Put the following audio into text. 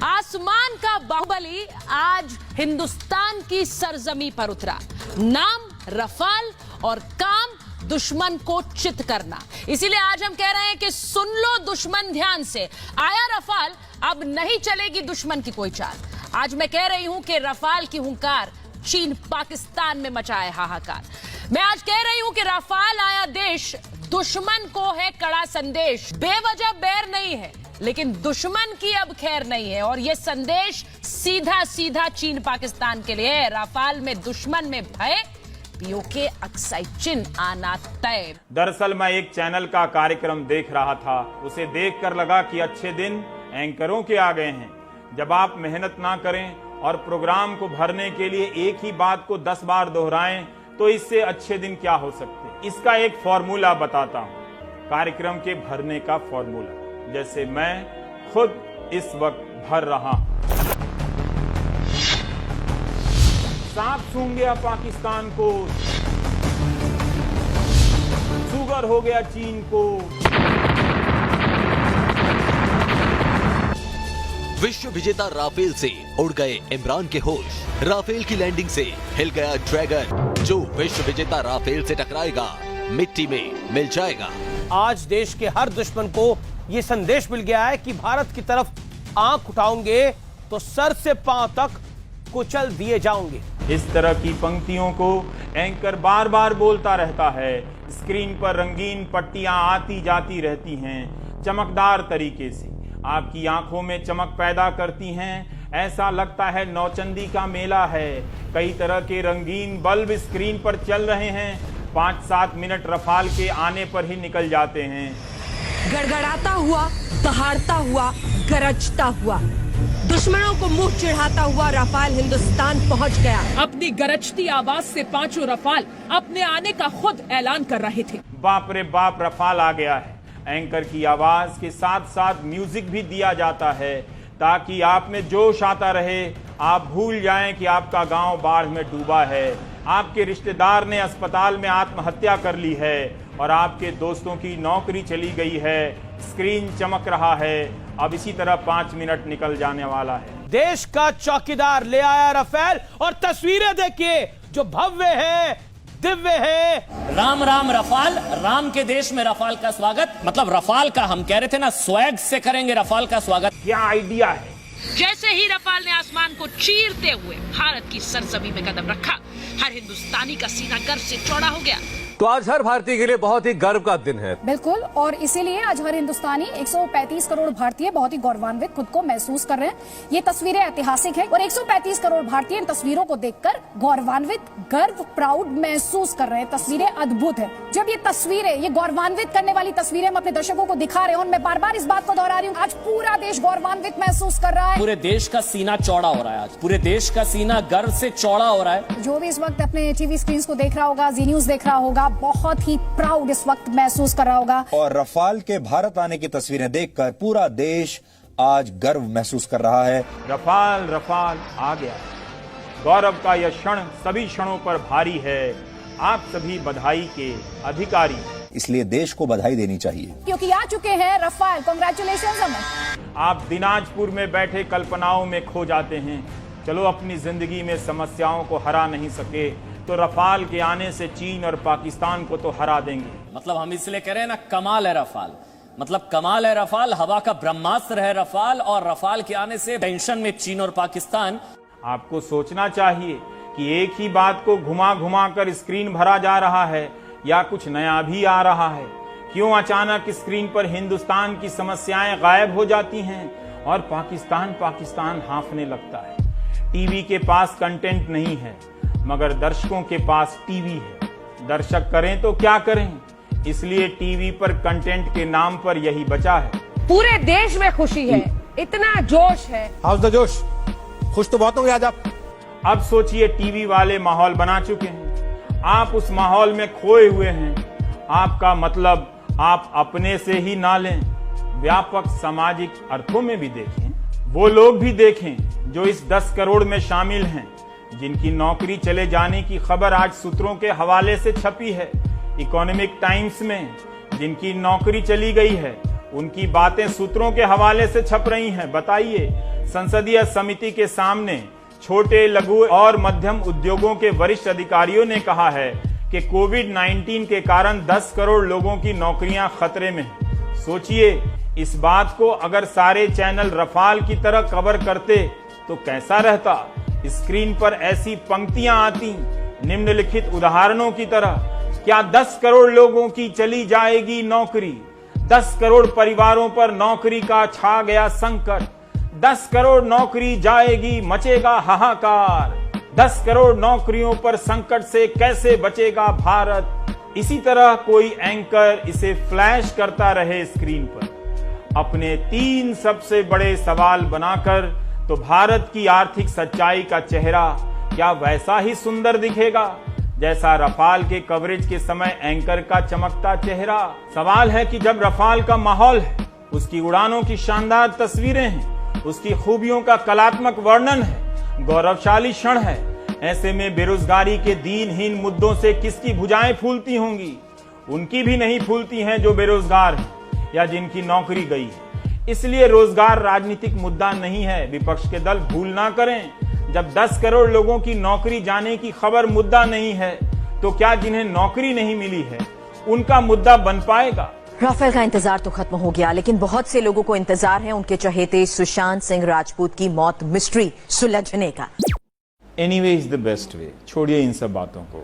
आसमान का बाहुबली आज हिंदुस्तान की सरजमी पर उतरा। नाम रफाल और काम दुश्मन को चित करना। इसीलिए आज हम कह रहे हैं कि सुन लो दुश्मन ध्यान से, आया रफाल, अब नहीं चलेगी दुश्मन की कोई चाल। आज मैं कह रही हूं कि रफाल की हुंकार चीन पाकिस्तान में मचाए हाहाकार। मैं आज कह रही हूं कि रफाल आया देश, दुश्मन को है कड़ा संदेश। बेवजह बैर नहीं है, लेकिन दुश्मन की अब खैर नहीं है। और यह संदेश सीधा सीधा चीन पाकिस्तान के लिए है। रफाल में दुश्मन में भय, पीओके अक्साइचिन आना तय। दरअसल मैं एक चैनल का कार्यक्रम देख रहा था, उसे देखकर लगा कि अच्छे दिन एंकरों के आ गए हैं। जब आप मेहनत ना करें और प्रोग्राम को भरने के लिए एक ही बात को 10 बार दोहराएं, तो इससे अच्छे दिन क्या हो सकते हैं। इसका एक फॉर्मूला बताता हूं, कार्यक्रम के भरने का फॉर्मूला, जैसे मैं खुद इस वक्त भर रहा हूं। सांप सूंघ गया पाकिस्तान को, शुगर हो गया चीन को। विश्व विजेता राफेल से उड़ गए इमरान के होश। राफेल की लैंडिंग से हिल गया ड्रैगन। जो विश्व विजेता राफेल से टकराएगा, मिट्टी में मिल जाएगा। आज देश के हर दुश्मन को ये संदेश मिल गया है कि भारत की तरफ आंख उठाओगे तो सर से पांव तक कुचल दिए जाओगे। इस तरह की पंक्तियों को एंकर बार बार बोलता रहता है। स्क्रीन पर रंगीन पट्टियां आती जाती रहती हैं, चमकदार तरीके से आपकी आंखों में चमक पैदा करती हैं। ऐसा लगता है नौचंदी का मेला है। कई तरह के रंगीन बल्ब स्क्रीन पर चल रहे हैं। 5-7 मिनट रफाल के आने पर ही निकल जाते हैं। गड़गड़ाता हुआ, दहाड़ता हुआ, गरजता हुआ, दुश्मनों को मुंह चिढ़ाता हुआ रफाल हिंदुस्तान पहुंच गया। अपनी गरजती आवाज से पांचों रफाल अपने आने का खुद ऐलान कर रहे थे। बाप रे बाप, रफाल आ गया है। एंकर की आवाज के साथ साथ म्यूजिक भी दिया जाता है ताकि आप में जोश आता रहे। आप भूल जाएं कि आपका गांव बाढ़ में डूबा है, आपके रिश्तेदार ने अस्पताल में आत्महत्या कर ली है और आपके दोस्तों की नौकरी चली गई है। स्क्रीन चमक रहा है। अब इसी तरह 5 मिनट निकल जाने वाला है। देश का चौकीदार ले आया रफेल और तस्वीरें देखिए जो भव्य है, दिव्य है। राम राम रफाल, राम के देश में रफाल का स्वागत। मतलब रफाल का, हम कह रहे थे ना, स्वैग से करेंगे रफाल का स्वागत। क्या आइडिया है। जैसे ही रफाल ने आसमान को चीरते हुए भारत की सरजमी में कदम रखा, हर हिंदुस्तानी का सीना गर्व से चौड़ा हो गया। तो आज हर भारतीय के लिए बहुत ही गर्व का दिन है। बिल्कुल, और इसीलिए आज हर हिंदुस्तानी 135 करोड़ भारतीय बहुत ही गौरवान्वित खुद को महसूस कर रहे हैं। ये तस्वीरें ऐतिहासिक हैं और 135 करोड़ भारतीय इन तस्वीरों को देखकर गौरवान्वित, गर्व, प्राउड महसूस कर रहे हैं। तस्वीरें अद्भुत है। जब ये तस्वीरें, ये गौरवान्वित करने वाली तस्वीरें हम अपने दर्शकों को दिखा रहे हैं, और मैं बार बार इस बात को दोहरा रही हूँ, आज पूरा देश गौरवान्वित महसूस कर रहा है। पूरे देश का सीना चौड़ा हो रहा है। आज पूरे देश का सीना गर्व से चौड़ा हो रहा है। जो भी इस वक्त अपने टीवी स्क्रीन को देख रहा होगा, जी न्यूज देख रहा होगा, बहुत ही प्राउड इस वक्त महसूस कर रहा होगा। और रफाल के भारत आने की तस्वीरें देखकर पूरा देश आज गर्व महसूस कर रहा है। रफाल रफाल आ गया। गौरव का यह क्षण सभी क्षणों पर भारी है। आप सभी बधाई के अधिकारी, इसलिए देश को बधाई देनी चाहिए क्योंकि आ चुके हैं रफाल। कांग्रेचुलेशंस अमन। आप दिनाजपुर में बैठे कल्पनाओं में खो जाते हैं। चलो, अपनी जिंदगी में समस्याओं को हरा नहीं सके तो रफाल के आने से चीन और पाकिस्तान को तो हरा देंगे। मतलब हम इसलिए कह रहे हैं ना, कमाल है रफाल। मतलब कमाल है रफाल, हवा का ब्रह्मास्त्र है रफाल। और रफाल के आने से टेंशन में चीन और पाकिस्तान। आपको सोचना चाहिए कि एक ही बात को घुमा घुमा कर स्क्रीन भरा जा रहा है या कुछ नया भी आ रहा है। क्यों अचानक स्क्रीन पर हिंदुस्तान की समस्याएं गायब हो जाती हैं और पाकिस्तान पाकिस्तान हाँफने लगता है। टीवी के पास कंटेंट नहीं है, मगर दर्शकों के पास टीवी है। दर्शक करें तो क्या करें, इसलिए टीवी पर कंटेंट के नाम पर यही बचा है। पूरे देश में खुशी है, इतना जोश है। हाउस द जोश। खुश तो बहुत होंगे आज आप। अब सोचिए, टीवी वाले माहौल बना चुके हैं, आप उस माहौल में खोए हुए हैं। आपका मतलब आप अपने से ही ना लें, व्यापक सामाजिक अर्थों में भी देखें। वो लोग भी देखें जो इस 10 करोड़ में शामिल हैं, जिनकी नौकरी चले जाने की खबर आज सूत्रों के हवाले से छपी है इकोनॉमिक टाइम्स में। जिनकी नौकरी चली गई है उनकी बातें सूत्रों के हवाले से छप रही हैं। बताइए, संसदीय समिति के सामने छोटे, लघु और मध्यम उद्योगों के वरिष्ठ अधिकारियों ने कहा है कि कोविड-19 के कारण 10 करोड़ लोगों की नौकरियां खतरे में हैं। सोचिए, इस बात को अगर सारे चैनल रफाल की तरह कवर करते तो कैसा रहता। स्क्रीन पर ऐसी पंक्तियां आती निम्नलिखित उदाहरणों की तरह, क्या 10 करोड़ लोगों की चली जाएगी नौकरी? 10 करोड़ परिवारों पर नौकरी का छा गया संकट। 10 करोड़ नौकरी जाएगी, मचेगा हाहाकार। 10 करोड़ नौकरियों पर संकट से कैसे बचेगा भारत? इसी तरह कोई एंकर इसे फ्लैश करता रहे स्क्रीन पर, अपने 3 सबसे बड़े सवाल बनाकर, तो भारत की आर्थिक सच्चाई का चेहरा क्या वैसा ही सुंदर दिखेगा जैसा रफाल के कवरेज के समय एंकर का चमकता चेहरा? सवाल है कि जब रफाल का माहौल है, उसकी उड़ानों की शानदार तस्वीरें हैं, उसकी खूबियों का कलात्मक वर्णन है, गौरवशाली क्षण है, ऐसे में बेरोजगारी के दीनहीन मुद्दों से किसकी भुजाएं फूलती होंगी? उनकी भी नहीं फूलती हैं जो बेरोजगार हैं या जिनकी नौकरी गई है। इसलिए रोजगार राजनीतिक मुद्दा नहीं है। विपक्ष के दल भूल ना करें, जब 10 करोड़ लोगों की नौकरी जाने की खबर मुद्दा नहीं है, तो क्या जिन्हें नौकरी नहीं मिली है उनका मुद्दा बन पाएगा? राफेल का इंतजार तो खत्म हो गया, लेकिन बहुत से लोगों को इंतजार है उनके चहेते सुशांत सिंह राजपूत की मौत मिस्ट्री सुलझने का। Anyway is the best way. छोड़िए इन सब बातों को।